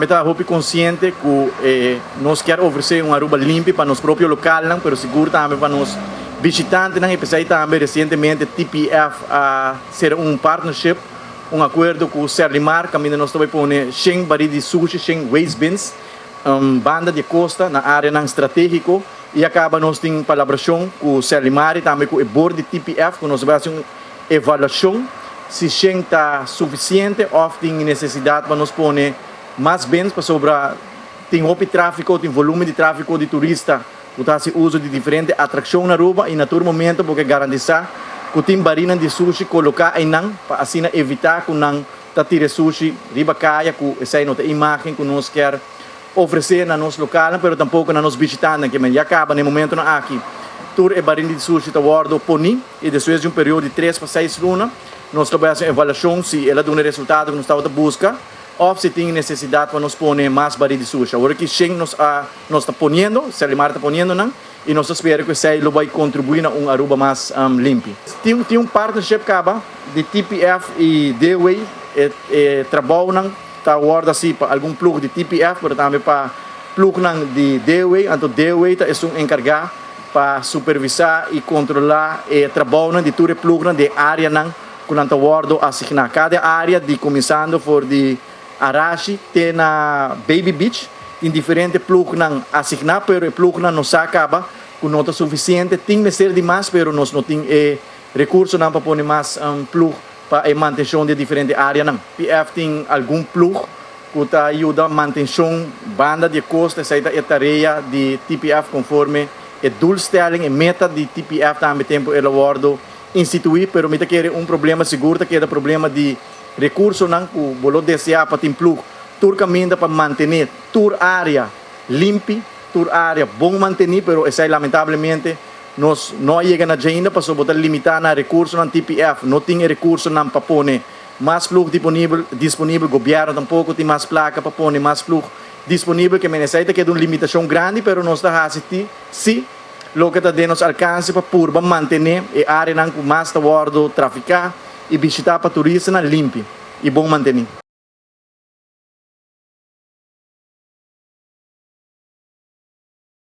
Está muito consciente que nós queremos oferecer uma Aruba limpa para nosso próprio local, mas seguro também para os visitantes, e pensei também recentemente TPF a ser partnership, acordo com o Serlimar, que nós estamos pondo 100 barris de sushi, 100 waste bins, banda de costa na área estratégica, e acaba nós temos colaboração com o Serlimar e também com o board de TPF, que nós vamos fazer uma avaliação se está suficiente ou tem necessidade para nós pôr mais bens para sobrar, tem tráfego, tem volume de tráfego de turista, que está se uso de diferentes atrações na Aruba e naquele momento porque garantizar que tem barina de sushi colocar aí não para assim evitar que não tá tire sushi riba caia que essa é a imagem que nós quer oferecer na nosso local, mas tampouco na nos visitantes que já acaba no momento na aqui tour e barina de sushi está guardo poni e depois de periodo de 3 para 6 lunas nós trabalhamos em avaliação se ela dá um resultado que nós estamos busca ou se tem necessidade para nos pôr mais baril de sushi. Agora que Shen nós está ponendo, o Serlimar está ponendo, não? E nós esperamos que isso vai contribuir a uma Aruba mais limpa. Tem partnership de TPF e D-Way, trabalham, está guarda assim para algum plug de TPF, mas também para plug de D-Way, então D-Way é encarregado para supervisar e controlar o trabalho de todo plug de área que não está guarda assignada. Cada área, começando por de Arashi tem na Baby Beach, em diferentes plugs não assignar, mas o plug não nos acaba com nota suficiente, tem que ser demais, mas nós não temos recursos para pôr mais plug para a manutenção de diferentes áreas. PF tem algum plug que ajuda a manutenção banda de costa, essa é a tarefa de TPF conforme a doelstelling e meta de TPF também tempo elaborado instituir, mas me quer problema seguro, que é o problema de recursos que bolo desejar para ter plug, tur caminho para manter tur área limpa, tur área bom manter, mas essa lamentavelmente nós não chegamos ainda para botar limitar na recursos na TPF, não tem recursos para pôr mais plug disponível, governo tampouco tem mais placa para pôr mais plug disponível, que me necessita que é uma limitação grande, mas nós está assistir se lo que está de nos alcance para manter a área que mais está guardo traficar e visitar para turistas limpa e bom manter.